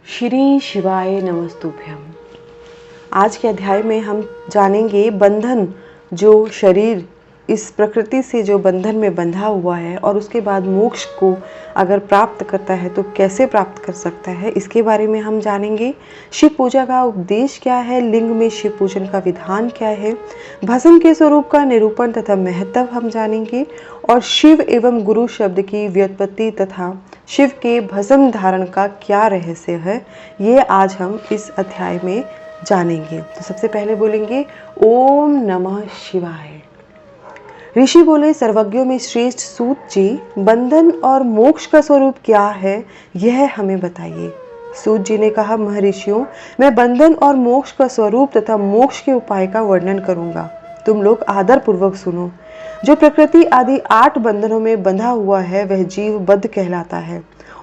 श्री शिवाय नमस्तुभ्यम। आज के अध्याय में हम जानेंगे बंधन, जो शरीर इस प्रकृति से जो बंधन में बंधा हुआ है और उसके बाद मोक्ष को अगर प्राप्त करता है तो कैसे प्राप्त कर सकता है, इसके बारे में हम जानेंगे। शिव पूजा का उपदेश क्या है, लिंग में शिव पूजन का विधान क्या है, भस्म के स्वरूप का निरूपण तथा महत्व हम जानेंगे और शिव एवं गुरु शब्द की व्युत्पत्ति तथा शिव के भस्म धारण का क्या रहस्य है, ये आज हम इस अध्याय में जानेंगे। तो सबसे पहले बोलेंगे ओम नमः शिवाय। ऋषि बोले, सर्वज्ञों में श्रेष्ठ सूत जी, बंधन और मोक्ष का स्वरूप क्या है, यह हमें बताइए। सूत जी ने कहा, महर्षियों, मैं बंधन और मोक्ष का स्वरूप तथा मोक्ष के उपाय का वर्णन करूंगा। तुम लोग आदर पूर्वक सुनो। जो प्रकृति आदि 8 बंधनों में बंधा हुआ है वह जीव बद्ध कहलाता है,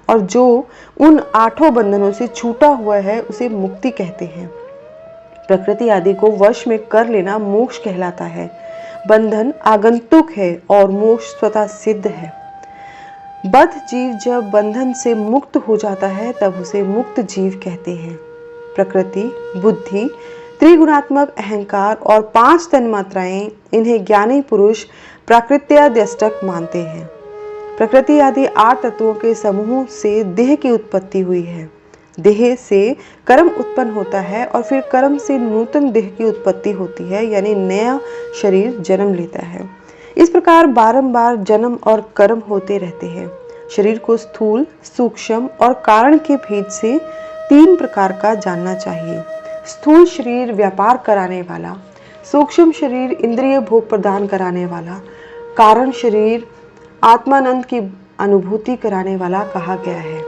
और जो उन 8 बंधनों से छूटा हुआ है उसे मुक्ति कहते हैं। प्रकृति आदि को वश में कर लेना मोक्ष कहलाता है। बंधन आगंतुक है और मोक्ष स्वतः सिद्ध है। बद्ध जीव जब बंधन से मुक्त हो जाता है तब उसे मुक्त जीव कहते हैं। प्रकृति, बुद्धि, त्रिगुणात्मक अहंकार और 5 तन्मात्राएं, इन्हें ज्ञानी पुरुष प्राकृत्याद्यष्टक मानते हैं। प्रकृति आदि 8 तत्वों के समूह से देह की उत्पत्ति हुई है। देह से कर्म उत्पन्न होता है और फिर कर्म से नूतन देह की उत्पत्ति होती है, यानी नया शरीर जन्म लेता है। इस प्रकार बारंबार जन्म और कर्म होते रहते हैं। शरीर को स्थूल, सूक्ष्म और कारण के भेद से 3 प्रकार का जानना चाहिए। स्थूल शरीर व्यापार कराने वाला, सूक्ष्म शरीर इंद्रिय भोग प्रदान कराने वाला, कारण शरीर आत्मानंद की अनुभूति कराने वाला कहा गया है।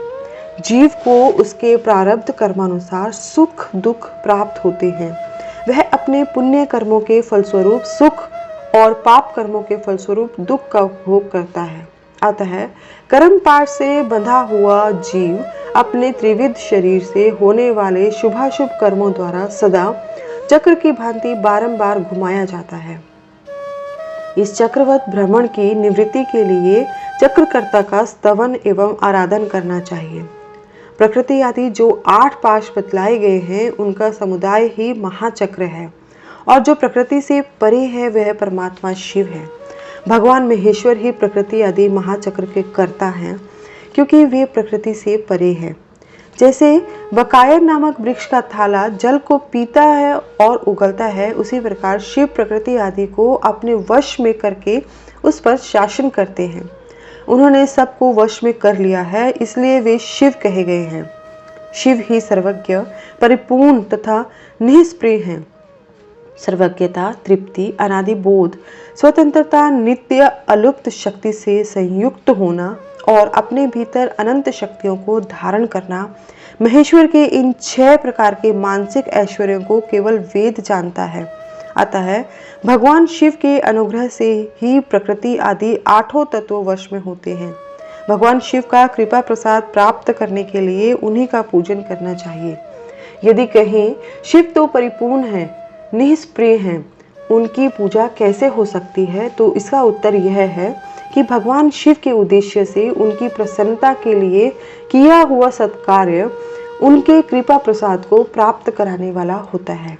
जीव को उसके प्रारब्ध कर्मानुसार सुख दुख प्राप्त होते हैं। वह अपने पुण्य कर्मों के फलस्वरूप सुख और पाप कर्मों के फलस्वरूप दुख का उपभोग करता है। अतः कर्म पाश से बंधा हुआ जीव अपने त्रिविध शरीर से होने वाले शुभाशुभ कर्मों द्वारा सदा चक्र की भांति बारंबार घुमाया जाता है। इस चक्रवत भ्रमण की निवृत्ति के लिए चक्रकर्ता का स्तवन एवं आराधन करना चाहिए। प्रकृति आदि जो 8 पाश बतलाए गए हैं उनका समुदाय ही महाचक्र है, और जो प्रकृति से परे है वह परमात्मा शिव है। भगवान महेश्वर ही प्रकृति आदि महाचक्र के कर्ता हैं, क्योंकि वे प्रकृति से परे हैं। जैसे बकायर नामक वृक्ष का थाला जल को पीता है और उगलता है, उसी प्रकार शिव प्रकृति आदि को अपने वश में करके उस पर शासन करते हैं। उन्होंने सबको वश में कर लिया है, इसलिए वे शिव कहे गए हैं। शिव ही सर्वज्ञ, परिपूर्ण तथा निष्प्रिय हैं। सर्वज्ञता, तृप्ति, अनादि बोध, स्वतंत्रता, नित्य अलुप्त शक्ति से संयुक्त होना और अपने भीतर अनंत शक्तियों को धारण करना, महेश्वर के इन 6 प्रकार के मानसिक ऐश्वर्यों को केवल वेद जानता है। अतः भगवान शिव के अनुग्रह से ही प्रकृति आदि 8 तत्वों वश में होते हैं। भगवान शिव का कृपा प्रसाद प्राप्त करने के लिए उन्हीं का पूजन करना चाहिए। यदि कहें शिव तो परिपूर्ण है, निष्प्रिय हैं, उनकी पूजा कैसे हो सकती है, तो इसका उत्तर यह है कि भगवान शिव के उद्देश्य से उनकी प्रसन्नता के लिए किया हुआ सत्कार्य उनके कृपा प्रसाद को प्राप्त कराने वाला होता है।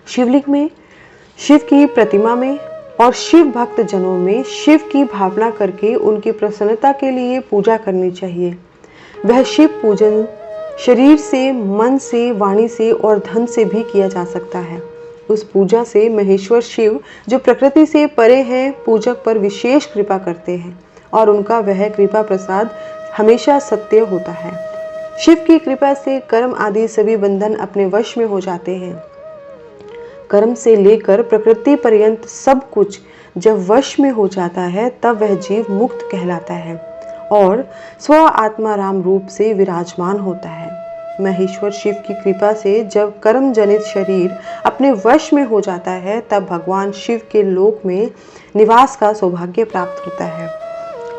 शिवलिंग में, शिव की प्रतिमा में और शिव भक्त जनों में शिव की भावना करके उनकी प्रसन्नता के लिए पूजा करनी चाहिए। वह शिव पूजन शरीर से, मन से, वाणी से और धन से भी किया जा सकता है। उस पूजा से महेश्वर शिव, जो प्रकृति से परे हैं, पूजक पर विशेष कृपा करते हैं और उनका वह कृपा प्रसाद हमेशा सत्य होता है। शिव की कृपा से कर्म आदि सभी बंधन अपने वश में हो जाते हैं। कर्म से लेकर प्रकृति पर्यंत सब कुछ जब वश में हो जाता है तब वह जीव मुक्त कहलाता है और स्व आत्मा राम रूप से विराजमान होता है। महेश्वर शिव की कृपा से जब कर्म जनित शरीर अपने वश में हो जाता है तब भगवान शिव के लोक में निवास का सौभाग्य प्राप्त होता है।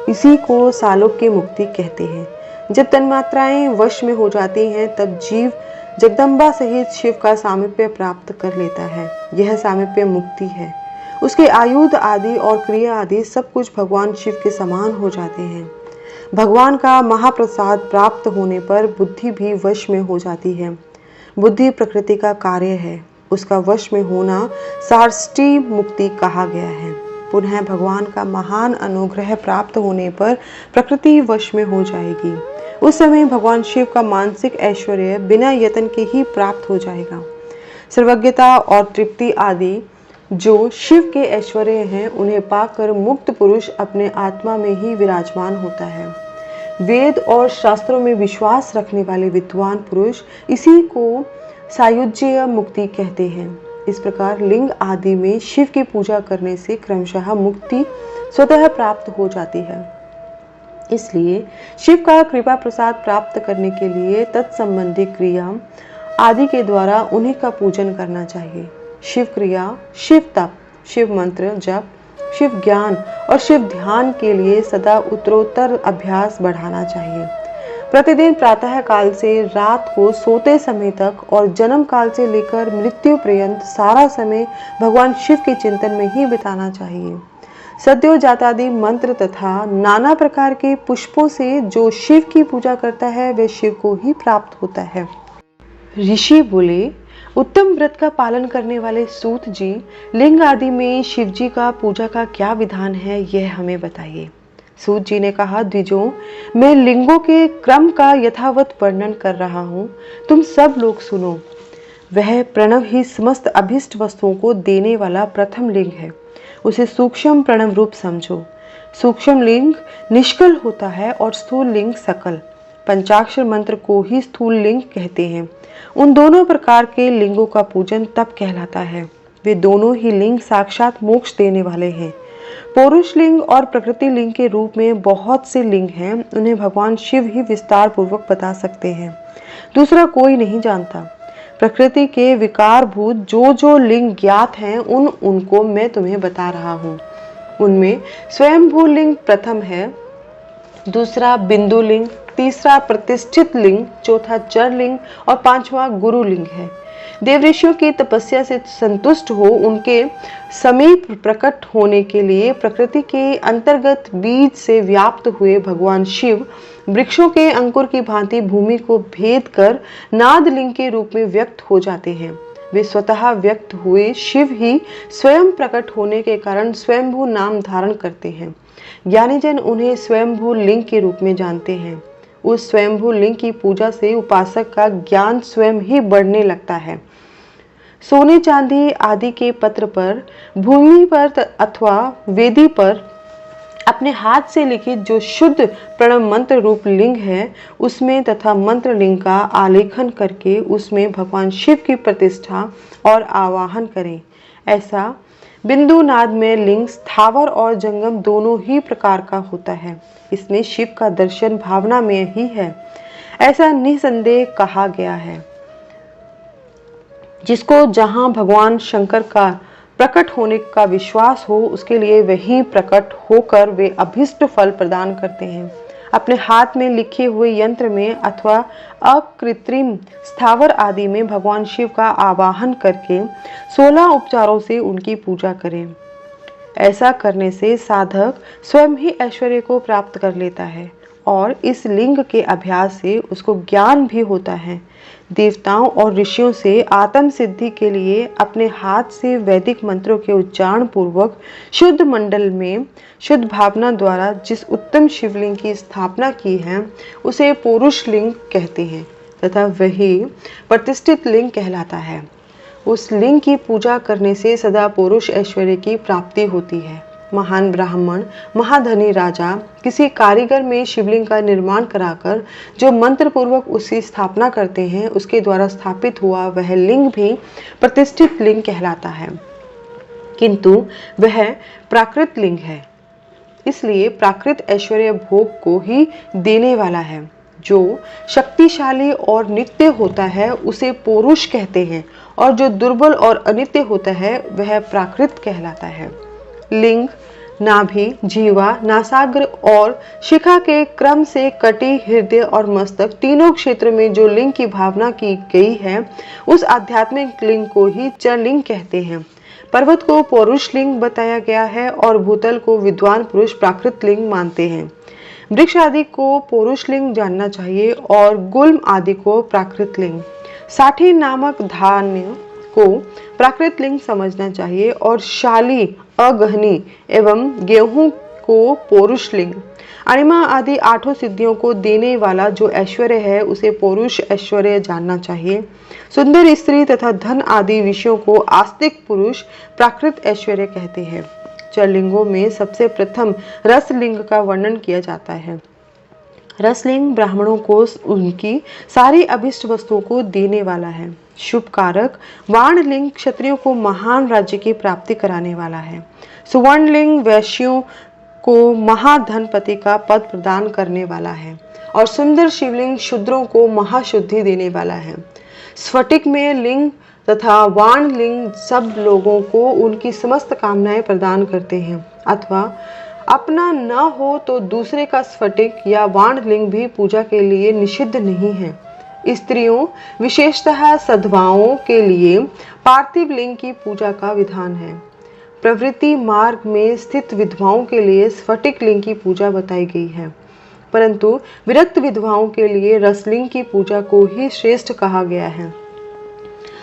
इसी को सालोक्य मुक्ति कहते हैं। जब तन्मात्राएं वश में हो जाती हैं तब जीव जगदम्बा सहित शिव का सामीप्य प्राप्त कर लेता है। यह सामीप्य मुक्ति है। उसके आयुध आदि और क्रिया आदि सब कुछ भगवान शिव के समान हो जाते हैं। भगवान का महाप्रसाद प्राप्त होने पर बुद्धि भी वश में हो जाती है। बुद्धि प्रकृति का कार्य है, उसका वश में होना सार्ष्टी मुक्ति कहा गया है। पुनः भगवान का महान अनुग्रह प्राप्त होने पर प्रकृति वश में हो जाएगी। उस समय भगवान शिव का मानसिक ऐश्वर्य बिना यत्न के ही प्राप्त हो जाएगा। सर्वज्ञता और तृप्ति आदि जो शिव के ऐश्वर्य हैं, उन्हें पाकर मुक्त पुरुष अपने आत्मा में ही विराजमान होता है। वेद और शास्त्रों में विश्वास रखने वाले विद्वान पुरुष इसी को सायुज्य मुक्ति कहते हैं। इस प्रकार लिंग आदि में शिव की पूजा करने से क्रमशः मुक्ति स्वतः प्राप्त हो जाती है। इसलिए शिव का कृपा प्रसाद प्राप्त करने के लिए तत्संबंधी क्रिया आदि के द्वारा उन्हीं का पूजन करना चाहिए। शिव क्रिया, शिव तप, शिव मंत्र जप, शिव ज्ञान और शिव ध्यान के लिए सदा उत्तरोत्तर अभ्यास बढ़ाना चाहिए। प्रतिदिन प्रातः काल से रात को सोते समय तक और जन्म काल से लेकर मृत्यु पर्यंत सारा समय भगवान शिव के चिंतन में ही बिताना चाहिए। सद्योजातादि मंत्र तथा नाना प्रकार के पुष्पों से जो शिव की पूजा करता है वह शिव को ही प्राप्त होता है। ऋषि बोले, उत्तम व्रत का पालन करने वाले सूत जी, लिंग आदि में शिव जी का पूजा का क्या विधान है, यह हमें बताइए। सूत जी ने कहा, द्विजों, मैं लिंगों के क्रम का यथावत वर्णन कर रहा हूँ, तुम सब लोग सुनो। वह प्रणव ही समस्त अभिष्ट वस्तुओं को देने वाला प्रथम लिंग है, उसे सूक्ष्म प्रणव रूप समझो। सूक्ष्म लिंग निष्कल होता है और स्थूल लिंग सकल। पंचाक्षर मंत्र को ही स्थूल लिंग कहते हैं। उन दोनों प्रकार के लिंगों का पूजन तप कहलाता है। वे दोनों ही लिंग साक्षात मोक्ष देने वाले हैं। पौरुष लिंग और प्रकृति लिंग के रूप में बहुत से लिंग हैं, उन्हें भगवान शिव ही विस्तार पूर्वक बता सकते हैं, दूसरा कोई नहीं जानता। प्रकृति के विकारभूत जो जो लिंग ज्ञात हैं उनको मैं तुम्हें बता रहा हूँ। उनमें स्वयंभू लिंग प्रथम है, दूसरा बिंदु लिंग, तीसरा प्रतिष्ठित लिंग, चौथा चर लिंग और पांचवा गुरु लिंग है। देव ऋषियों की तपस्या से संतुष्ट हो उनके समीप प्रकट होने के लिए प्रकृति के अंतर्गत बीज से व्याप्त हुए भगवान शिव वृक्षों के अंकुर की भांति भूमि को भेद कर नाद लिंग के रूप में व्यक्त हो जाते हैं। वे स्वतः व्यक्त हुए शिव ही स्वयं प्रकट होने के कारण स्वयंभू नाम धारण करते हैं। ज्ञानीजन उन्हें स्वयंभू लिंग के रूप में जानते हैं। उस स्वयंभू लिंग की पूजा से उपासक का ज्ञान स्वयं ही बढ़ने लगता है। सोने चांदी आदि के पत्र पर, भूमि पर अथवा वेदी पर अपने हाथ से लिखित जो शुद्ध प्रणव मंत्र रूप लिंग है, उसमें तथा मंत्र लिंग का आलेखन करके उसमें भगवान शिव की प्रतिष्ठा और आवाहन करें। ऐसा बिंदु नाद में लिंग स्थावर और जंगम दोनों ही प्रकार का होता है। इसमें शिव का दर्शन भावना में ही है, ऐसा निसंदेह कहा गया है। जिसको जहां भगवान शंकर का प्रकट होने का विश्वास हो, उसके लिए वही प्रकट होकर वे अभिष्ट फल प्रदान करते हैं। अपने हाथ में लिखे हुए यंत्र में अथवा अकृत्रिम स्थावर आदि में भगवान शिव का आवाहन करके 16 उपचारों से उनकी पूजा करें। ऐसा करने से साधक स्वयं ही ऐश्वर्य को प्राप्त कर लेता है और इस लिंग के अभ्यास से उसको ज्ञान भी होता है। देवताओं और ऋषियों से आत्म सिद्धि के लिए अपने हाथ से वैदिक मंत्रों के उच्चारण पूर्वक शुद्ध मंडल में शुद्ध भावना द्वारा जिस उत्तम शिवलिंग की स्थापना की है, उसे पौरुष लिंग कहते हैं तथा वही प्रतिष्ठित लिंग कहलाता है। उस लिंग की पूजा करने से सदा पौरुष ऐश्वर्य की प्राप्ति होती है। महान ब्राह्मण, महाधनी राजा किसी कारीगर में शिवलिंग का निर्माण कराकर जो मंत्र पूर्वक उसकी स्थापना करते हैं, उसके द्वारा स्थापित हुआ वह लिंग भी प्रतिष्ठित लिंग कहलाता है, किंतु वह प्राकृत लिंग है, इसलिए प्राकृत ऐश्वर्य भोग को ही देने वाला है। जो शक्तिशाली और नित्य होता है उसे पौरुष कहते हैं और जो दुर्बल और अनित्य होता है वह प्राकृत कहलाता है। लिंग, नाभि, जीवा, नासाग्र और शिखा के क्रम से कटी, हृदय और मस्तक तीनों क्षेत्र में जो लिंग की भावना की गई है, उस आध्यात्मिक लिंग को ही चर लिंग कहते हैं। पर्वत को पौरुष लिंग बताया गया है और भूतल को विद्वान पुरुष प्राकृत लिंग मानते हैं। वृक्ष आदि को पौरुष लिंग जानना चाहिए और गुल्म आदि को प्राकृत लिंग। साठी नामक धान्य को प्राकृत लिंग समझना चाहिए और शाली, अगहनी एवं गेहूं को पौरुष लिंग। अणिमा आदि 8 सिद्धियों को देने वाला जो ऐश्वर्य है उसे पौरुष ऐश्वर्य जानना चाहिए। सुंदर स्त्री तथा धन आदि विषयों को आस्तिक पुरुष प्राकृत ऐश्वर्य कहते हैं। 4 लिंगों में सबसे प्रथम रसलिंग का वर्णन किया जाता है। रसलिंग ब्राह्मणों को उनकी सारी अभिष्ट वस्तुओं को देने वाला है। शुभ कारक वाणलिंग क्षत्रियों को महान राज्य की प्राप्ति कराने वाला है। सुवर्णलिंग वैश्यों को महाधनपति का पद प्रदान करने वाला है और सुंदर शिवलिंग शूद्रों को महाशुद्धि देने वाला है। स्फटिक में लिंग तथा वाण लिंग सब लोगों को उनकी समस्त कामनाएं प्रदान करते हैं, अथवा अपना न हो तो दूसरे का स्फटिक या वाण लिंग भी पूजा के लिए निषिद्ध नहीं है। स्त्रियों विशेषतः सधवाओं के लिए पार्थिव लिंग की पूजा का विधान है। प्रवृत्ति मार्ग में स्थित विधवाओं के लिए स्फटिक लिंग की पूजा बताई गई है, परंतु विरक्त विधवाओं के लिए रसलिंग की पूजा को ही श्रेष्ठ कहा गया है।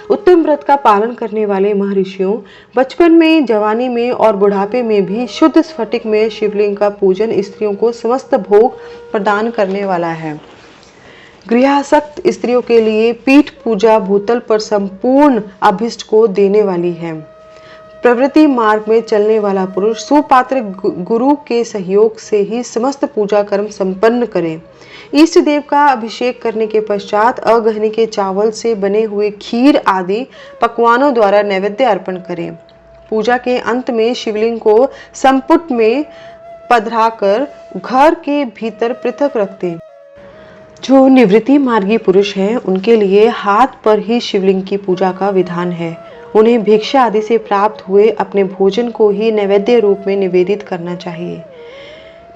उत्तम व्रत का पालन करने वाले महर्षियों बचपन में, जवानी में और बुढ़ापे में भी शुद्ध स्फटिक में शिवलिंग का पूजन स्त्रियों को समस्त भोग प्रदान करने वाला है। गृहासक्त स्त्रियों के लिए पीठ पूजा भूतल पर संपूर्ण अभिष्ट को देने वाली है। प्रवृत्ति मार्ग में चलने वाला पुरुष सुपात्र गुरु के सहयोग से ही समस्त पूजा कर्म संपन्न करे। इष्ट देव का अभिषेक करने के पश्चात अगहनी के चावल से बने हुए खीर आदि पकवानों द्वारा नैवेद्य अर्पण करें। पूजा के अंत में शिवलिंग को संपुट में पधराकर घर के भीतर पृथक रख दें। जो निवृत्ति मार्गी पुरुष हैं उनके लिए हाथ पर ही शिवलिंग की पूजा का विधान है। उन्हें भिक्षा आदि से प्राप्त हुए अपने भोजन को ही नैवेद्य रूप में निवेदित करना चाहिए।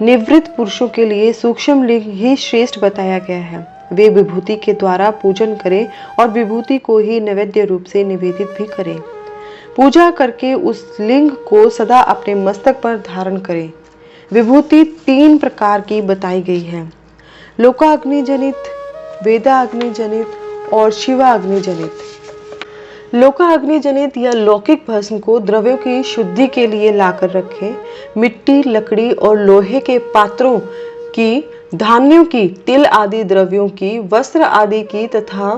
निवृत्त पुरुषों के लिए सूक्ष्म लिंग ही श्रेष्ठ बताया गया है। वे विभूति के द्वारा पूजन करें और विभूति को ही नैवेद्य रूप से निवेदित भी करें। पूजा करके उस लिंग को सदा अपने मस्तक पर धारण करें। विभूति 3 प्रकार की बताई गई है, लोकाग्नि जनित, वेदाग्नि जनित और शिवाग्नि जनित। लोकाग्नि जनित या लौकिक भस्म को द्रव्यों की शुद्धि के लिए लाकर रखें। मिट्टी, लकड़ी और लोहे के पात्रों की, धान्यों की, तिल आदि द्रव्यों की, वस्त्र आदि की तथा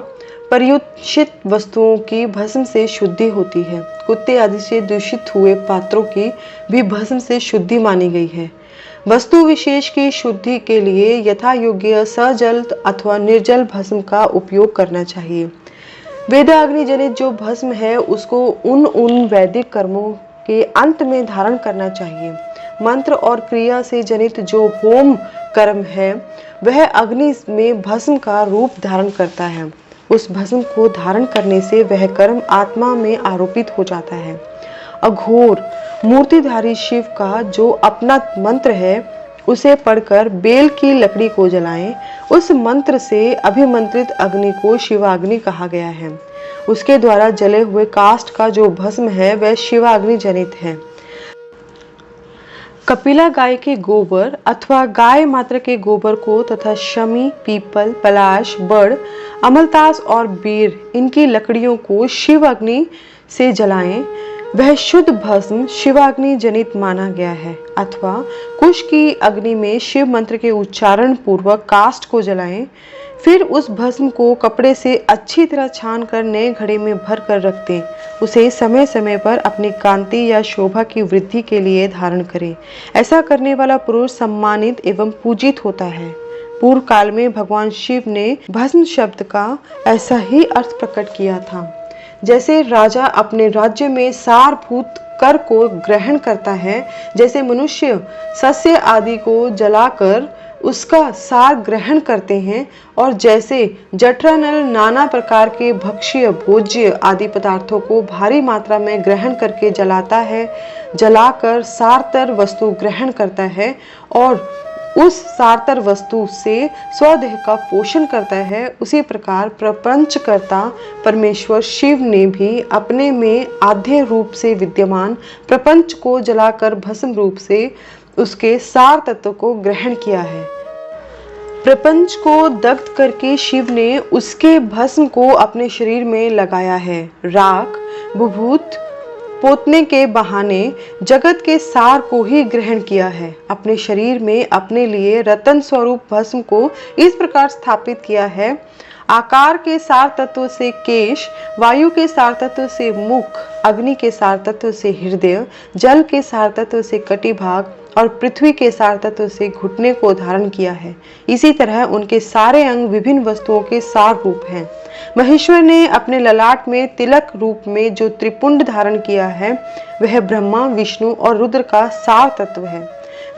पर्युषित वस्तुओं की भस्म से शुद्धि होती है। कुत्ते आदि से दूषित हुए पात्रों की भी भस्म से शुद्धि मानी गई है। वस्तु विशेष की शुद्धि के लिए यथा योग्य सजल अथवा निर्जल भस्म का उपयोग करना चाहिए। वेदाग्नि जनित जो भस्म है उसको उन वैदिक कर्मों के अंत में धारण करना चाहिए। मंत्र और क्रिया से जनित जो होम कर्म है वह अग्नि में भस्म का रूप धारण करता है। उस भस्म को धारण करने से वह कर्म आत्मा में आरोपित हो जाता है। अघोर मूर्तिधारी शिव का जो अपना मंत्र है उसे पढ़कर बेल की लकड़ी को जलाएं। उस मंत्र से अभिमंत्रित अग्नि को शिवाग्नि कहा गया है। उसके द्वारा जले हुए काष्ठ का जो भस्म है वह शिवाग्नि जनित है। कपिला गाय के गोबर अथवा गाय मात्र के गोबर को तथा शमी, पीपल, पलाश, बड़, अमलतास और बीर इनकी लकड़ियों को शिव अग्नि से जलाएं। वह शुद्ध भस्म शिवाग्नि जनित माना गया है। अथवा कुश की अग्नि में शिव मंत्र के उच्चारण पूर्वक काष्ठ को जलाएं। फिर उस भस्म को कपड़े से अच्छी तरह छान कर नए घड़े में भर कर रख दें। उसे समय समय पर अपनी कांति या शोभा की वृद्धि के लिए धारण करें। ऐसा करने वाला पुरुष सम्मानित एवं पूजित होता है। पूर्व काल में भगवान शिव ने भस्म शब्द का ऐसा ही अर्थ प्रकट किया था। जैसे राजा अपने राज्य में सारभूत कर को ग्रहण करता है, जैसे मनुष्य सस्य आदि को जलाकर उसका सार ग्रहण करते हैं, और जैसे जठरानल नाना प्रकार के भक्ष्य, भोज्य आदि पदार्थों को भारी मात्रा में ग्रहण करके जलाता है, जलाकर सारतर वस्तु ग्रहण करता है और उस सारतर वस्तु से स्वदेह का पोषण करता है, उसी प्रकार प्रपंचकर्ता परमेश्वर शिव ने भी अपने में आद्य रूप से विद्यमान प्रपंच को जलाकर भस्म रूप से उसके सार तत्व को ग्रहण किया है। प्रपंच को दग्ध करके शिव ने उसके भस्म को अपने शरीर में लगाया है। राख विभूत पोतने के बहाने जगत के सार को ही ग्रहण किया है। अपने शरीर में अपने लिए रतन स्वरूप भस्म को इस प्रकार स्थापित किया है। आकार के सार तत्व से केश, वायु के सार तत्व से मुख, अग्नि के सार तत्व से हृदय, जल के सार तत्व से कटिभाग और पृथ्वी के सार तत्व से घुटने को धारण किया है। इसी तरह उनके सारे अंग विभिन्न वस्तुओं के सार रूप हैं। महेश्वर ने अपने ललाट में तिलक रूप में जो त्रिपुंड धारण किया है वह ब्रह्मा, विष्णु और रुद्र का सार तत्व है।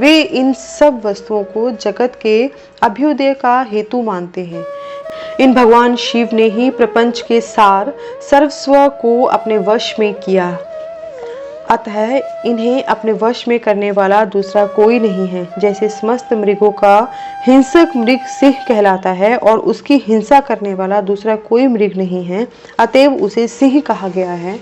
वे इन सब वस्तुओं को जगत के अभ्युदय का हेतु मानते हैं। इन भगवान शिव ने ही प्रपंच के सार सर्वस्व को अपने वश में किया, अतः इन्हें अपने वश में करने वाला दूसरा कोई नहीं है। जैसे समस्त मृगों का हिंसक मृग सिंह कहलाता है और उसकी हिंसा करने वाला दूसरा कोई मृग नहीं है, अतएव उसे सिंह कहा गया है।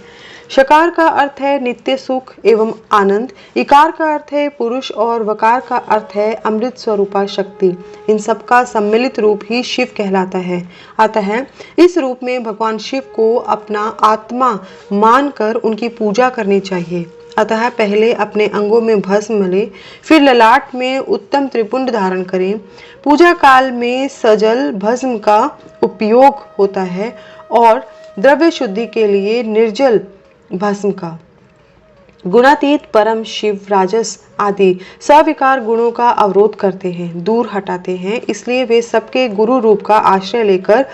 शकार का अर्थ है नित्य सुख एवं आनंद, इकार का अर्थ है पुरुष और वकार का अर्थ है अमृत स्वरूपा शक्ति। इन सब का सम्मिलित रूप ही शिव कहलाता है। अतः इस रूप में भगवान शिव को अपना आत्मा मानकर उनकी पूजा करनी चाहिए। अतः पहले अपने अंगों में भस्म मले, फिर ललाट में उत्तम त्रिपुंड धारण करें। पूजा काल में सजल भस्म का उपयोग होता है और द्रव्य शुद्धि के लिए निर्जल भस्म का। गुणातीत परम शिव राजस आदि सविकार गुणों का अवरोध करते हैं, दूर हटाते हैं, इसलिए वे सबके गुरु रूप का आश्रय लेकर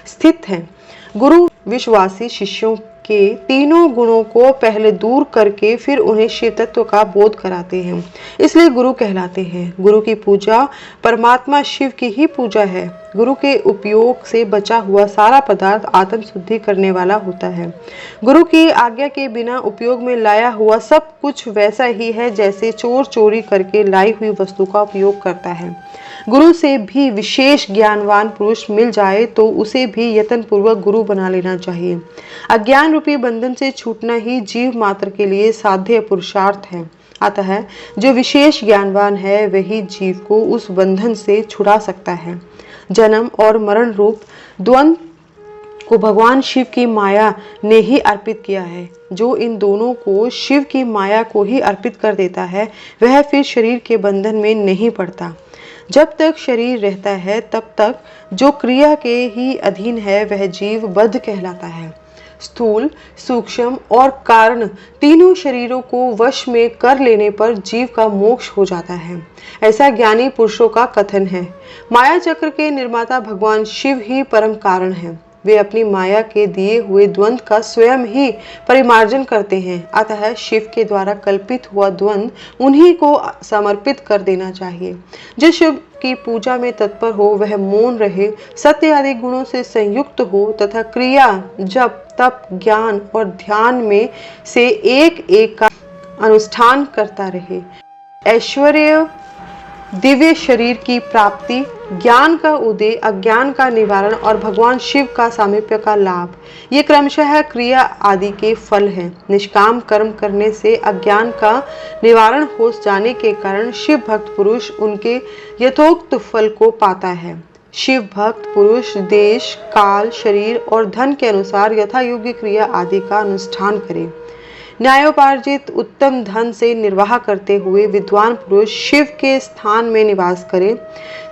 स्थित हैं। गुरु विश्वासी शिष्यों के तीनों गुणों को पहले दूर करके फिर उन्हें शिव तत्व का बोध कराते हैं, इसलिए गुरु कहलाते हैं। गुरु की पूजा परमात्मा शिव की ही पूजा है। गुरु के उपयोग से बचा हुआ सारा पदार्थ आत्म शुद्धि करने वाला होता है। गुरु की आज्ञा के बिना उपयोग में लाया हुआ सब कुछ वैसा ही है जैसे चोर चोरी करके लाई हुई वस्तु का उपयोग करता है। गुरु से भी विशेष ज्ञानवान पुरुष मिल जाए तो उसे भी यत्न पूर्वक गुरु बना लेना चाहिए। अज्ञान रूपी बंधन से छूटना ही जीव मात्र के लिए साध्य पुरुषार्थ है। अतः जो विशेष ज्ञानवान है वही जीव को उस बंधन से छुड़ा सकता है। जन्म और मरण रूप द्वंद्व को भगवान शिव की माया ने ही अर्पित किया है। जो इन दोनों को शिव की माया को ही अर्पित कर देता है वह फिर शरीर के बंधन में नहीं पड़ता। जब तक शरीर रहता है तब तक जो क्रिया के ही अधीन है वह जीव बद्ध कहलाता है। स्थूल, सूक्ष्म और कारण तीनों शरीरों को वश में कर लेने पर जीव का मोक्ष हो जाता है, ऐसा ज्ञानी पुरुषों का कथन है। माया चक्र के निर्माता भगवान शिव ही परम कारण है। वे अपनी माया के दिए हुए द्वंद्व का स्वयं ही परिमार्जन करते हैं। अतः शिव के द्वारा कल्पित हुआ द्वंद्व उन्हीं को समर्पित कर देना चाहिए। जो शिव की पूजा में तत्पर हो वह मौन रहे, सत्य आदि गुणों से संयुक्त हो तथा क्रिया, जप, तप, ज्ञान और ध्यान में से एक एक का अनुष्ठान करता रहे। ऐश्वर्य, दिव्य शरीर की प्राप्ति, ज्ञान का उदय, अज्ञान का निवारण और भगवान शिव का सामीप्य का लाभ, ये क्रमशः क्रिया आदि के फल हैं। निष्काम कर्म करने से अज्ञान का निवारण हो जाने के कारण शिव भक्त पुरुष उनके यथोक्त फल को पाता है। शिव भक्त पुरुष देश, काल, शरीर और धन के अनुसार यथा योग्य क्रिया आदि का अनुष्ठान करे। न्यायोपार्जित उत्तम धन से निर्वाह करते हुए विद्वान पुरुष शिव के स्थान में निवास करे।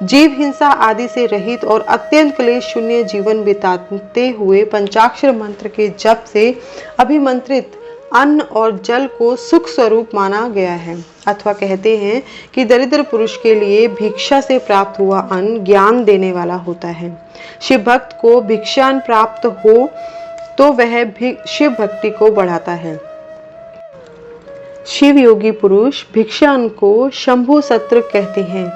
जीव हिंसा आदि से रहित और अत्यंत क्लेश शून्य जीवन बिताते हुए पंचाक्षर मंत्र के जप से अभिमंत्रित अन्न और जल को सुख स्वरूप माना गया है। अथवा कहते हैं कि दरिद्र पुरुष के लिए भिक्षा से प्राप्त हुआ अन्न ज्ञान देने वाला होता है। शिव भक्त को भिक्षान प्राप्त हो तो वह भी शिव भक्ति को बढ़ाता है। शिव योगी पुरुष भिक्षान को शंभु सत्र कहते हैं।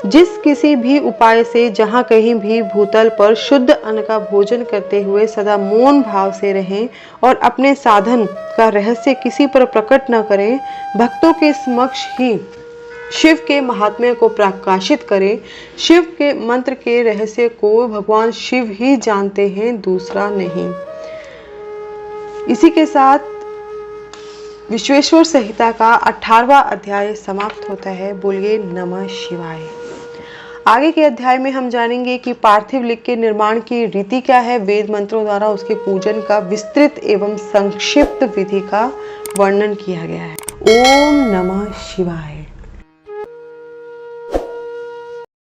जिस किसी भी उपाय से जहाँ कहीं भी भूतल पर शुद्ध अन्न का भोजन करते हुए सदा मौन भाव से रहें और अपने साधन का रहस्य किसी पर प्रकट न करें, भक्तों के समक्ष ही शिव के महात्म्य को प्रकाशित करें। शिव के मंत्र के रहस्य को भगवान शिव ही जानते हैं, दूसरा नहीं। इसी के साथ विश्वेश्वर संहिता का 18वां अध्याय समाप्त होता है। बोलिए नमः शिवाय। आगे के अध्याय में हम जानेंगे कि पार्थिव लिंग के निर्माण की रीति क्या है, वेद मंत्रों द्वारा उसके पूजन का विस्तृत एवं संक्षिप्त विधि का वर्णन किया गया है। ओम नमः शिवाय।